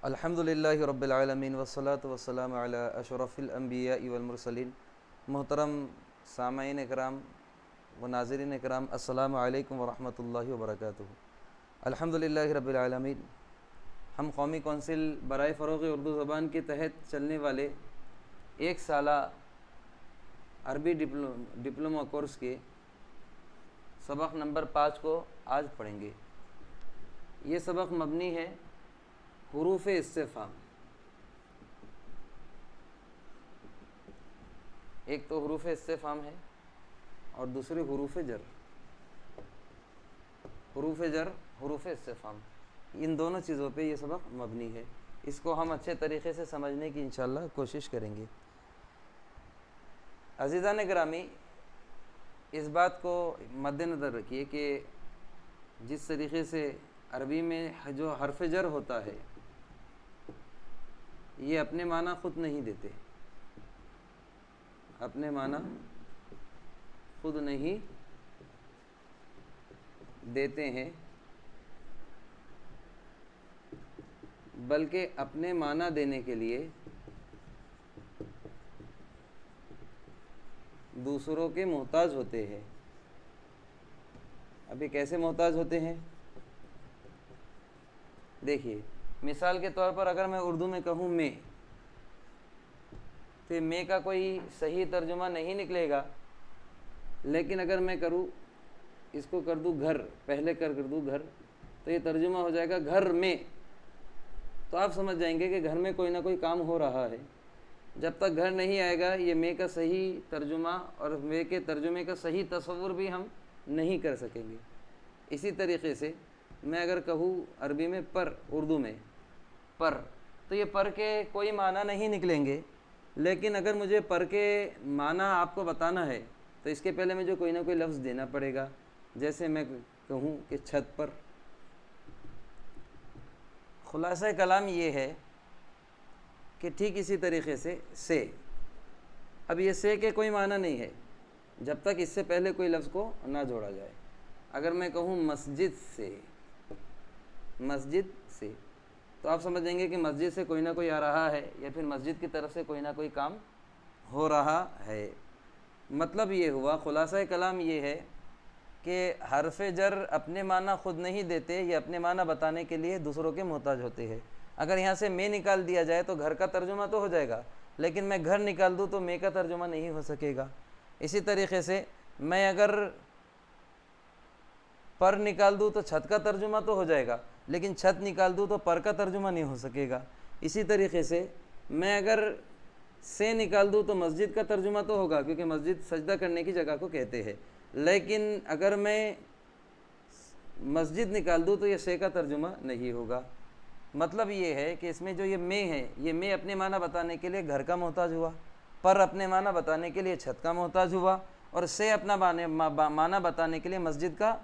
الحمدللہ رب العالمین والصلاة والسلام علی اشرف الانبیاء والمرسلین۔ محترم سامعین اکرام و ناظرین اکرام، السلام علیکم ورحمۃ اللہ وبرکاتہ۔ الحمدللہ رب العالمین، ہم قومی کونسل برائے فروغ اردو زبان کے تحت چلنے والے ایک سالہ عربی ڈپلومہ کورس کے سبق نمبر 5 کو آج پڑھیں گے۔ یہ سبق مبنی ہے حروف استفہام۔ ایک تو حروف استفہام ہے اور دوسری حروف جر۔ حروف جر، حروف استفہام، ان دونوں چیزوں پہ یہ سبق مبنی ہے۔ اس کو ہم اچھے طریقے سے سمجھنے کی انشاءاللہ کوشش کریں گے۔ عزیزان گرامی، اس بات کو مد نظر رکھیے کہ جس طریقے سے عربی میں جو حرف جر ہوتا ہے یہ اپنے معنی خود نہیں دیتے، اپنے معنی خود نہیں دیتے ہیں، بلکہ اپنے معنی دینے کے لیے دوسروں کے محتاج ہوتے ہیں۔ ابھی کیسے محتاج ہوتے ہیں؟ دیکھیے، مثال کے طور پر اگر میں اردو میں کہوں میں، تو میں کا کوئی صحیح ترجمہ نہیں نکلے گا، لیکن اگر میں کروں اس کو کر دوں گھر، پہلے کر دوں گھر، تو یہ ترجمہ ہو جائے گا گھر میں، تو آپ سمجھ جائیں گے کہ گھر میں کوئی نہ کوئی کام ہو رہا ہے۔ جب تک گھر نہیں آئے گا یہ میں کا صحیح ترجمہ اور میں کے ترجمے کا صحیح تصور بھی ہم نہیں کر سکیں گے۔ اسی طریقے سے میں اگر کہوں عربی میں پر، اردو میں پر، تو یہ پر کے کوئی معنی نہیں نکلیں گے، لیکن اگر مجھے پر کے معنی آپ کو بتانا ہے تو اس کے پہلے مجھے کوئی نہ کوئی لفظ دینا پڑے گا۔ جیسے میں کہوں کہ چھت پر۔ خلاصہ کلام یہ ہے کہ ٹھیک اسی طریقے سے اب یہ سے کے کوئی معنی نہیں ہے جب تک اس سے پہلے کوئی لفظ کو نہ جوڑا جائے۔ اگر میں کہوں مسجد سے، مسجد سے، تو آپ سمجھیں گے کہ مسجد سے کوئی نہ کوئی آ رہا ہے یا پھر مسجد کی طرف سے کوئی نہ کوئی کام ہو رہا ہے۔ مطلب یہ ہوا، خلاصہ کلام یہ ہے کہ حرف جر اپنے معنی خود نہیں دیتے، یہ اپنے معنی بتانے کے لیے دوسروں کے محتاج ہوتے ہیں۔ اگر یہاں سے میں نکال دیا جائے تو گھر کا ترجمہ تو ہو جائے گا، لیکن میں گھر نکال دوں تو میں کا ترجمہ نہیں ہو سکے گا۔ اسی طریقے سے میں اگر پر نکال دوں تو چھت کا ترجمہ تو ہو جائے گا، لیکن چھت نکال دوں تو پر کا ترجمہ نہیں ہو سکے گا۔ اسی طریقے سے میں اگر سے نکال دوں تو مسجد کا ترجمہ تو ہوگا، کیونکہ مسجد سجدہ کرنے کی جگہ کو کہتے ہیں، لیکن اگر میں مسجد نکال دوں تو یہ سے کا ترجمہ نہیں ہوگا۔ مطلب یہ ہے کہ اس میں جو یہ میں ہے، یہ میں اپنے معنی بتانے کے لیے گھر کا محتاج ہوا، پر اپنے معنی بتانے کے لیے چھت کا محتاج ہوا، اور سے اپنا معنی بتانے کے لیے مسجد کا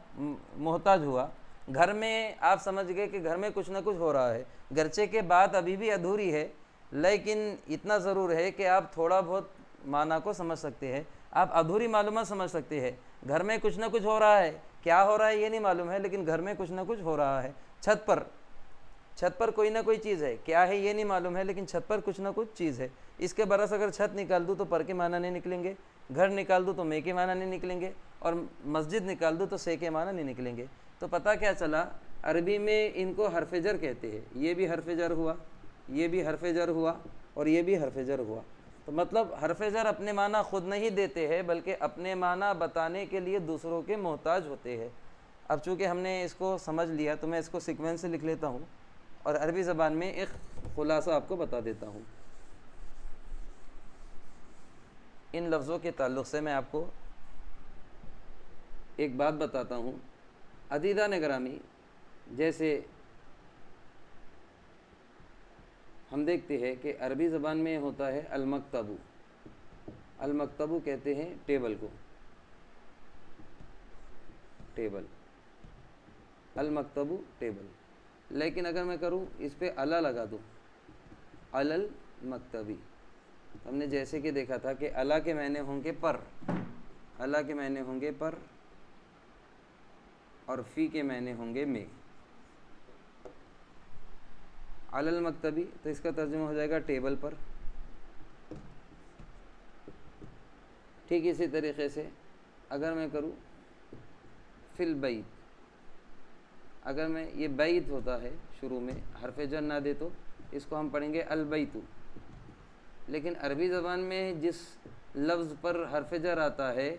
محتاج ہوا۔ گھر میں آپ سمجھ گئے کہ گھر میں کچھ نہ کچھ ہو رہا ہے، گرچہ کہ بات ابھی بھی ادھوری ہے، لیکن اتنا ضرور ہے کہ آپ تھوڑا بہت معنی کو سمجھ سکتے ہیں، آپ ادھوری معلومات سمجھ سکتے ہیں۔ گھر میں کچھ نہ کچھ ہو رہا ہے، کیا ہو رہا ہے یہ نہیں معلوم ہے، لیکن گھر میں کچھ نہ کچھ ہو رہا ہے۔ چھت پر کوئی نہ کوئی چیز ہے، کیا ہے یہ نہیں معلوم ہے، لیکن چھت پر کچھ نہ کچھ چیز ہے۔ اس کے برعکس اگر چھت نکال دوں تو پر کے معنی نہیں نکلیں گے، گھر نکال دوں تو میں کے معنی نہیں نکلیں گے، اور مسجد نکال دوں تو سے کے معنی نہیں نکلیں گے۔ تو پتہ کیا چلا، عربی میں ان کو حرف جر کہتے ہیں۔ یہ بھی حرف جر ہوا، یہ بھی حرف جر ہوا، اور یہ بھی حرف جر ہوا۔ تو مطلب حرف جر اپنے معنی خود نہیں دیتے ہیں، بلکہ اپنے معنی بتانے کے لیے دوسروں کے محتاج ہوتے ہیں۔ اب چونکہ ہم نے اس کو سمجھ لیا تو میں اس کو سیکوینس سے لکھ لیتا ہوں اور عربی زبان میں ایک خلاصہ آپ کو بتا دیتا ہوں۔ ان لفظوں کے تعلق سے میں آپ کو ایک بات بتاتا ہوں۔ عزیزان گرامی، جیسے ہم دیکھتے ہیں کہ عربی زبان میں ہوتا ہے المکتبو، المکتبو کہتے ہیں ٹیبل کو، ٹیبل، المکتبو ٹیبل، لیکن اگر میں کروں اس پہ الا لگا دوں، علل مکتبی، ہم نے جیسے کہ دیکھا تھا کہ الا کے معنی ہوں گے پر، الا کے معنی ہوں گے پر، اور فی کے معنی ہوں گے میں۔ علی المکتبی تو اس کا ترجمہ ہو جائے گا ٹیبل پر. ٹھیک اسی طریقے سے اگر میں کروں فی البیت، اگر میں یہ بیت ہوتا ہے شروع میں حرف جر نہ دے تو اس کو ہم پڑھیں گے البیتو. لیکن عربی زبان میں جس لفظ پر حرف جر آتا ہے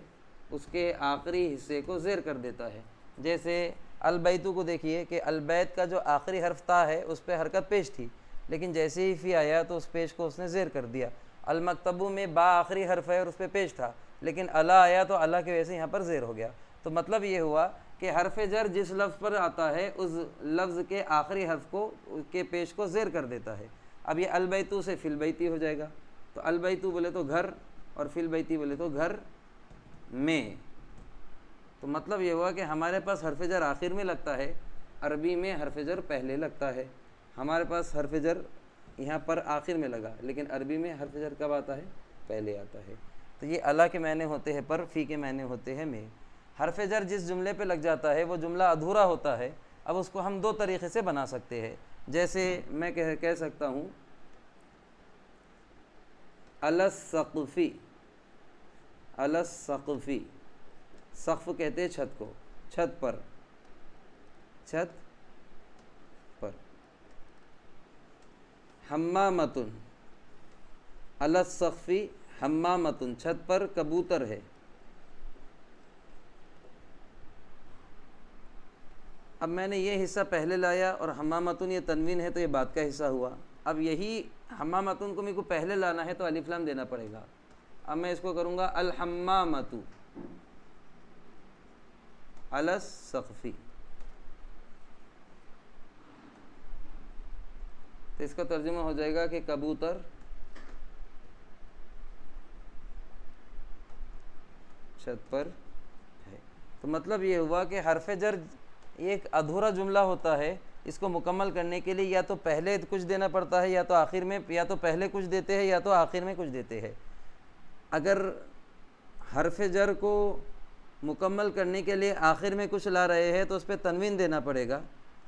اس کے آخری حصے کو زیر کر دیتا ہے. جیسے البیتو کو دیکھیے کہ البیت کا جو آخری حرف تا ہے اس پہ حرکت پیش تھی، لیکن جیسے ہی فی آیا تو اس پیش کو اس نے زیر کر دیا. المکتبو میں با آخری حرف ہے اور اس پہ پیش تھا، لیکن الا آیا تو اللہ کی وجہ سے یہاں پر زیر ہو گیا. تو مطلب یہ ہوا کہ حرف جر جس لفظ پر آتا ہے اس لفظ کے آخری حرف کو کے پیش کو زیر کر دیتا ہے. اب یہ البیتو سے فی البیتی ہو جائے گا. تو البیتو بولے تو گھر اور فی البیتی بولے تو گھر میں. تو مطلب یہ ہوا کہ ہمارے پاس حرف جر آخر میں لگتا ہے، عربی میں حرف جر پہلے لگتا ہے. ہمارے پاس حرف جر یہاں پر آخر میں لگا، لیکن عربی میں حرف جر کب آتا ہے؟ پہلے آتا ہے. تو یہ اللہ کے معنی ہوتے ہیں پر، فی کے معنی ہوتے ہیں میں. حرف جر جس جملے پہ لگ جاتا ہے وہ جملہ ادھورا ہوتا ہے. اب اس کو ہم دو طریقے سے بنا سکتے ہیں. جیسے میں کہہ سکتا ہوں علی السقفی، علی السقفی، سقف کہتے ہیں چھت کو، چھت پر، چھت پر. حمامتن، علی السقفی حمامتن، چھت پر کبوتر ہے. اب میں نے یہ حصہ پہلے لایا اور حمامتن یہ تنوین ہے تو یہ بعد کا حصہ ہوا. اب یہی حمامتن کو میرے کو پہلے لانا ہے تو الف لام دینا پڑے گا. اب میں اس کو کروں گا الحمامتو علی السقفی. تو اس کا ترجمہ ہو جائے گا کہ کبوتر چھت پر ہے. تو مطلب یہ ہوا کہ حرف جر ایک ادھورا جملہ ہوتا ہے، اس کو مکمل کرنے کے لیے یا تو پہلے کچھ دینا پڑتا ہے یا تو آخر میں، یا تو پہلے کچھ دیتے ہیں یا تو آخر میں کچھ دیتے ہیں. اگر حرف جر کو مکمل کرنے کے لیے آخر میں کچھ لا رہے ہیں تو اس پہ تنوین دینا پڑے گا،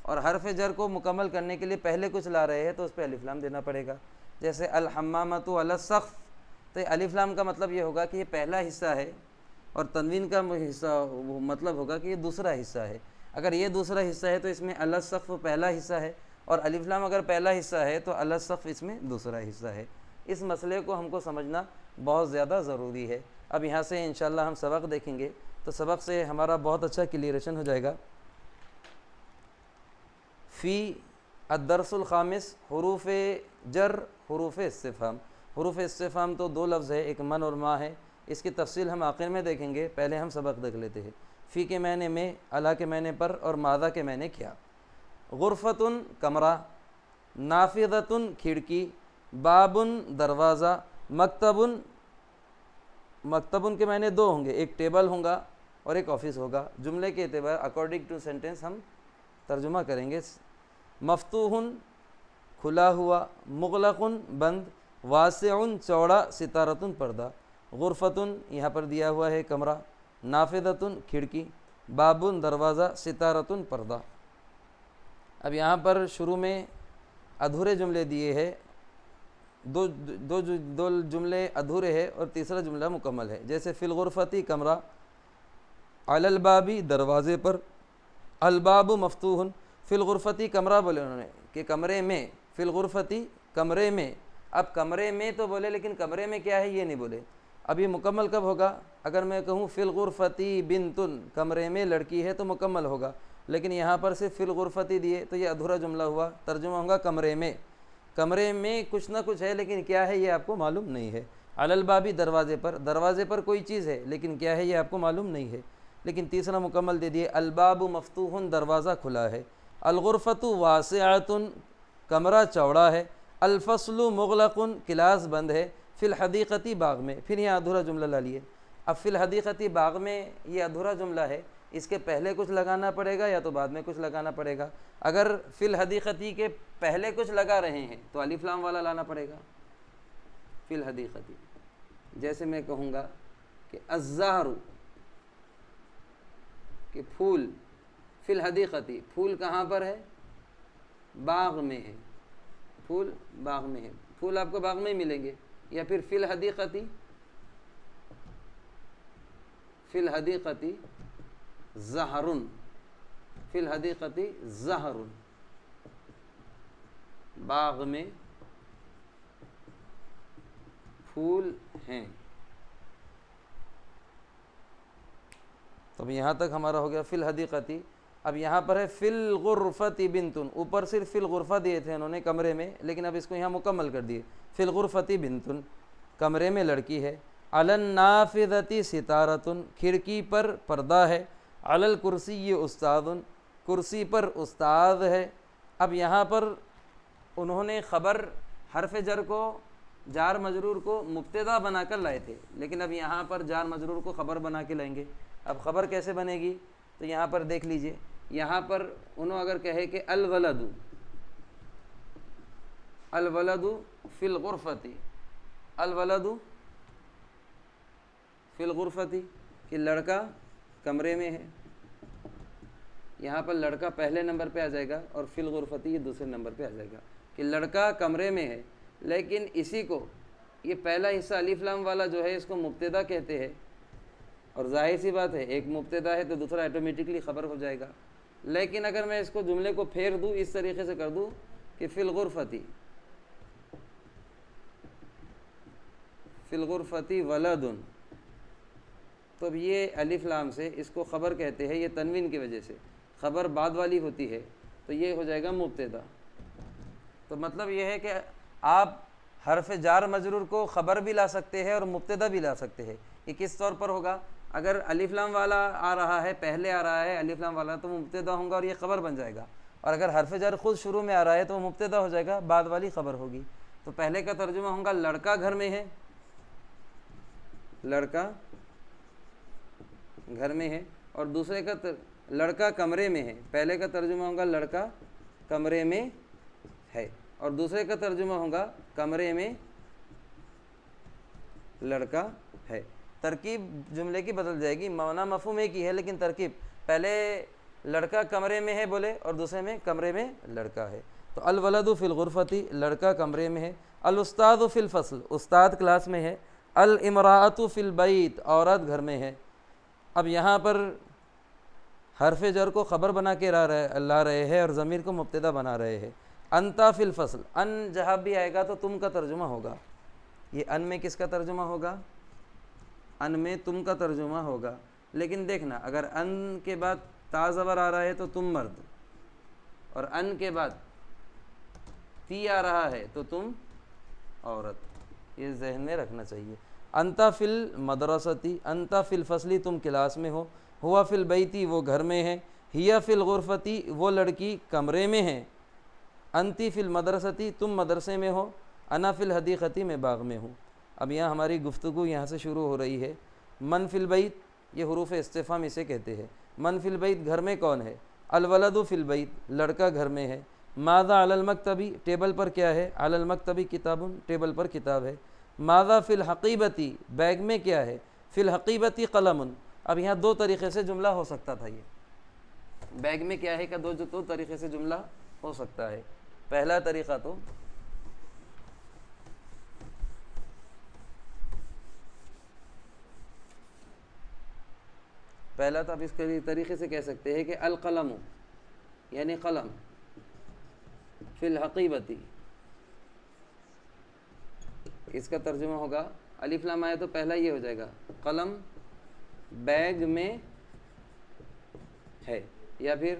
اور حرف جر کو مکمل کرنے کے لیے پہلے کچھ لا رہے ہیں تو اس پہ الف لام دینا پڑے گا. جیسے الحمامۃ علی السقف، تو الف لام کا مطلب یہ ہوگا کہ یہ پہلا حصہ ہے، اور تنوین کا حصہ مطلب ہوگا کہ یہ دوسرا حصہ ہے. اگر یہ دوسرا حصہ ہے تو اس میں علی السقف پہلا حصہ ہے، اور الف لام اگر پہلا حصہ ہے تو علی السقف اس میں دوسرا حصہ ہے. اس مسئلے کو ہم کو سمجھنا بہت زیادہ ضروری ہے. اب یہاں سے انشاءاللہ ہم سبق دیکھیں گے تو سبق سے ہمارا بہت اچھا کلیئریشن ہو جائے گا. فی الدرس الخامس، حروف جر، حروف استفہام. حروف استفہام تو دو لفظ ہے، ایک من اور ما ہے. اس کی تفصیل ہم آخر میں دیکھیں گے، پہلے ہم سبق دیکھ لیتے ہیں. فی کے معنی میں، اللہ کے معنی پر، اور ماذا کے معنی کیا. غرفتن کمرہ، نافذتن کھڑکی، بابن دروازہ، مکتبن. مکتبن کے معنی دو ہوں گے، ایک ٹیبل ہوگا اور ایک آفس ہوگا. جملے کے اعتبار اکارڈنگ ٹو سینٹینس ہم ترجمہ کریں گے. مفتوحن کھلا ہوا، مغلقن بند، واسعن چوڑا، ستارتن پردہ. غرفتن یہاں پر دیا ہوا ہے کمرہ، نافذتن کھڑکی، بابن دروازہ، ستارتن پردہ. اب یہاں پر شروع میں ادھورے جملے دیے ہیں، دو جملے ادھورے ہیں اور تیسرا جملہ مکمل ہے. جیسے فی الغرفتی کمرہ، علی البابی دروازے پر، الباب مفتوحن. فی الغرفتی کمرہ بولے انہوں نے کہ کمرے میں، فی الغرفتی کمرے میں. اب کمرے میں تو بولے لیکن کمرے میں کیا ہے یہ نہیں بولے. اب یہ مکمل کب ہوگا؟ اگر میں کہوں فی الغرفتی بنتن، کمرے میں لڑکی ہے تو مکمل ہوگا. لیکن یہاں پر صرف فی الغرفتی دیے تو یہ ادھورا جملہ ہوا. ترجمہ ہوگا کمرے میں. کمرے میں کچھ نہ کچھ ہے لیکن کیا ہے یہ آپ کو معلوم نہیں ہے. علی البابی دروازے پر، دروازے پر کوئی چیز ہے لیکن کیا ہے یہ آپ کو معلوم نہیں ہے. لیکن تیسرا مکمل دے دیے، الباب مفتوحن، دروازہ کھلا ہے. الغرفۃ واسعۃ، کمرہ چوڑا ہے. الفصل مغلق، کلاس بند ہے. فی الحدیقتی، باغ میں. پھر یہاں ادھورا جملہ لا لیے. اب فی الحدیقتی، باغ میں، یہ ادھورا جملہ ہے، اس کے پہلے کچھ لگانا پڑے گا یا تو بعد میں کچھ لگانا پڑے گا. اگر فی الحدیقتی کے پہلے کچھ لگا رہے ہیں تو الف لام والا لانا پڑے گا. فی الحدیقتی، جیسے میں کہوں گا کہ الزہر، کہ پھول. فی الحدیقتی، پھول کہاں پر ہے؟ باغ میں ہے. پھول باغ میں ہے، پھول آپ کو باغ میں ہی ملیں گے. یا پھر فی الحدیقتی، فی الحدیقتی زہرن، فی الحدیقتی زہرن، باغ میں پھول ہیں. تو اب یہاں تک ہمارا ہو گیا فی الحدیقتی. اب یہاں پر ہے فی الغرفتی بنتن، اوپر صرف فی الغرفہ دیے تھے انہوں نے کمرے میں، لیکن اب اس کو یہاں مکمل کر دیے. فی الغرفتی بنتن، کمرے میں لڑکی ہے. علی النافذتی ستارتن، کھڑکی پر پردہ ہے. علی الکرسی استاد، کرسی پر استاد ہے. اب یہاں پر انہوں نے خبر حرف جر کو، جار مجرور کو مبتدا بنا کر لائے تھے، لیکن اب یہاں پر جار مجرور کو خبر بنا کے لائیں گے. اب خبر کیسے بنے گی؟ تو یہاں پر دیکھ لیجئے، یہاں پر انہوں اگر کہے کہ الولد، الولد فی الغرفتی، الولد فی الغرفتی، کہ لڑکا کمرے میں ہے. یہاں پر لڑکا پہلے نمبر پہ آ جائے گا اور فی الغرفتی یہ دوسرے نمبر پہ آ جائے گا کہ لڑکا کمرے میں ہے. لیکن اسی کو یہ پہلا حصہ الف لام والا جو ہے اس کو مبتدا کہتے ہیں، اور ظاہر سی بات ہے ایک مبتدا ہے تو دوسرا آٹومیٹکلی خبر ہو جائے گا. لیکن اگر میں اس کو جملے کو پھیر دوں، اس طریقے سے کر دوں کہ فی الغرفتی، فی الغرفتی ولد، تو اب یہ الف لام سے اس کو خبر کہتے ہیں، یہ تنوین کی وجہ سے خبر بعد والی ہوتی ہے تو یہ ہو جائے گا مبتدا. تو مطلب یہ ہے کہ آپ حرف جار مجرور کو خبر بھی لا سکتے ہیں اور مبتدا بھی لا سکتے ہیں. یہ کس طور پر ہوگا؟ اگر الف لام والا آ رہا ہے، پہلے آ رہا ہے الف لام والا، تو وہ مبتدا ہوگا اور یہ خبر بن جائے گا. اور اگر حرف جر خود شروع میں آ رہا ہے تو وہ مبتدا ہو جائے گا، بعد والی خبر ہوگی. تو پہلے کا ترجمہ ہوگا لڑکا گھر میں ہے، لڑکا گھر میں ہے. اور دوسرے کا لڑکا کمرے میں ہے. پہلے کا ترجمہ ہوگا لڑکا کمرے میں ہے، اور دوسرے کا ترجمہ ہوگا کمرے میں لڑکا ہے. ترکیب جملے کی بدل جائے گی، معنی مفہوم ایک ہی ہے لیکن ترکیب، پہلے لڑکا کمرے میں ہے بولے اور دوسرے میں کمرے میں لڑکا ہے. تو الولد فی الغرفتی، لڑکا کمرے میں ہے. الاستاذ فی الفصل، استاد کلاس میں ہے. الامراۃ فی البیت، عورت گھر میں ہے. اب یہاں پر حرف جر کو خبر بنا کے لا رہے ہیں اور ضمیر کو مبتدا بنا رہے ہیں. انتا فی الفصل، ان جہاں بھی آئے گا تو تم کا ترجمہ ہوگا. یہ ان میں کس کا ترجمہ ہوگا؟ ان میں تم کا ترجمہ ہوگا. لیکن دیکھنا، اگر ان کے بعد تا زبر آ رہا ہے تو تم مرد، اور ان کے بعد تی آ رہا ہے تو تم عورت. یہ ذہن میں رکھنا چاہیے. انتا فی المدرستی، انتا فی الفصلی، تم کلاس میں ہو. ہوا فی البیتی، وہ گھر میں ہے. ہیا فی الغرفتی، وہ لڑکی کمرے میں ہے. انتی فی المدرستی، تم مدرسے میں ہو. انا فی الحدیقتی، میں باغ میں ہوں. اب یہاں ہماری گفتگو یہاں سے شروع ہو رہی ہے. من فی البیت، یہ حروف استفہام اسے کہتے ہیں. من فی البیت، گھر میں کون ہے؟ الولد فی البیت، لڑکا گھر میں ہے. ماذا علی المکتبی، ٹیبل پر کیا ہے؟ علی المکتبی کتاب، ٹیبل پر کتاب ہے. ماذا فی الحقیبتی، بیگ میں کیا ہے؟ فی الحقیبتی قلم. اب یہاں دو طریقے سے جملہ ہو سکتا تھا. یہ بیگ میں کیا ہے کا دو طریقے سے جملہ ہو سکتا ہے. پہلا طریقہ تو آپ اس کے طریقے سے کہہ سکتے ہیں کہ القلم، یعنی قلم، فی الحقیبتی، اس کا ترجمہ ہوگا الف لام آیا تو پہلا یہ ہو جائے گا قلم بیگ میں ہے. یا پھر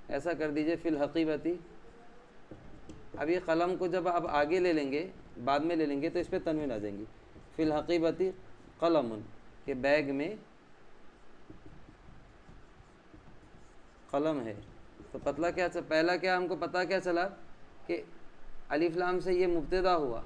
ایسا کر دیجئے فی الحقیبتی. اب یہ قلم کو جب آپ آگے لے لیں گے، بعد میں لے لیں گے، تو اس پہ تنوین آ جائیں گی. فی الحقیبتی قلم، کہ بیگ میں قلم ہے. تو پہلا کیا ہم کو پتہ کیا چلا کہ الف لام سے یہ مبتدا ہوا،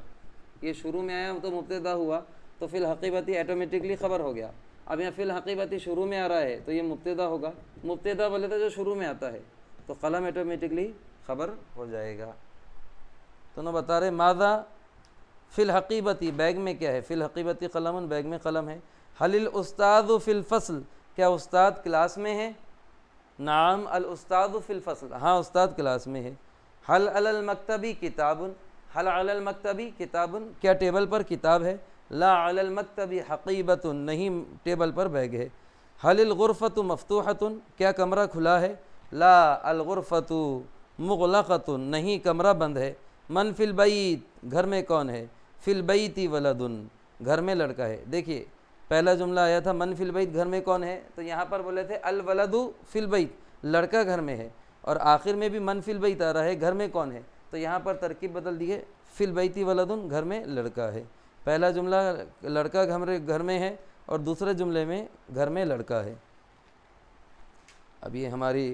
یہ شروع میں آیا تو مبتدا ہوا، تو فی الحقیبتی آٹومیٹکلی خبر ہو گیا. اب یہاں فی الحقیبتی شروع میں آ رہا ہے تو یہ مبتدا ہوگا. مبتدا بولے تو جو شروع میں آتا ہے، تو قلم آٹومیٹکلی خبر ہو جائے گا. تو نہ بتا رہے ماذا فی الحقیبتی، بیگ میں کیا ہے؟ فی الحقیبتی قلم، بیگ میں قلم ہے. حل الاستاذ فی الفصل، کیا استاد کلاس میں ہے؟ نعم الاستاذ فی الفصل، ہاں استاد کلاس میں ہے. حل علی المکتبی کتاب، حل علی المکتبی کتابن، کیا ٹیبل پر کتاب ہے؟ لا علی المکتبی حقیبۃ، نہیں ٹیبل پر بیگ ہے۔ حل الغرفۃ مفتوحۃ، کیا کمرہ کھلا ہے؟ لا الغرفۃ مغلقۃ، نہیں کمرہ بند ہے۔ من فی البیت، گھر میں کون ہے؟ فی البیت ولد، گھر میں لڑکا ہے۔ دیکھیے پہلا جملہ آیا تھا من فی البیت، گھر میں کون ہے، تو یہاں پر بولے تھے الولد فی البیت، لڑکا گھر میں ہے، اور آخر میں بھی من فی البیت آ رہا ہے، گھر میں کون ہے، تو یہاں پر ترکیب بدل دی ہے، فی البیت ولد، گھر میں لڑکا ہے۔ پہلا جملہ لڑکا گھر میں ہے، اور دوسرے جملے میں گھر میں لڑکا ہے۔ اب یہ ہماری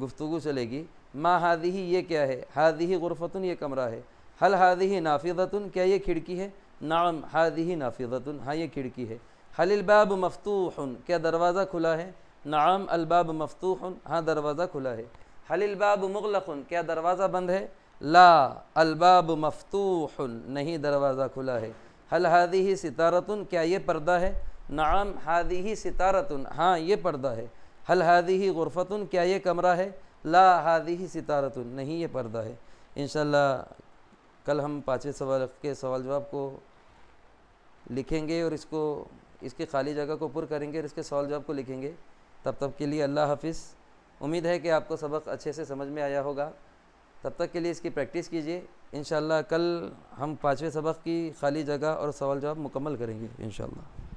گفتگو چلے گی۔ ما ہادہ، یہ کیا ہے؟ ہادہ غرفۃ، یہ کمرہ ہے۔ حل ہادہ نافذۃ، کیا یہ کھڑکی ہے؟ نعم ہادہ نافذۃ، ہاں یہ کھڑکی ہے۔ حل الباب مفتوح، کیا دروازہ کھلا ہے؟ نعم الباب مفتوح، ہاں دروازہ کھلا ہے۔ حل الباب مغلق، کیا دروازہ بند ہے؟ لا الباب مفتوح، نہیں دروازہ کھلا ہے۔ حل ہادہ ستارۃ، کیا یہ پردہ ہے؟ نعم ہادہ ستارۃ، ہاں یہ پردہ ہے۔ حل ہادہ غرفۃ، کیا یہ کمرہ ہے؟ لا ہادہ ستارۃ، نہیں یہ پردہ ہے۔ انشاءاللہ کل ہم 5ویں سوال کے سوال جواب کو لکھیں گے، اور اس کی خالی جگہ کو پر کریں گے، اور اس کے سوال جواب کو لکھیں گے۔ تب تک کے لیے اللہ حافظ۔ امید ہے کہ آپ کو سبق اچھے سے سمجھ میں آیا ہوگا۔ تب تک کے لیے اس کی پریکٹس کیجیے۔ انشاءاللہ کل ہم 5ویں سبق کی خالی جگہ اور سوال جواب مکمل کریں گے انشاءاللہ۔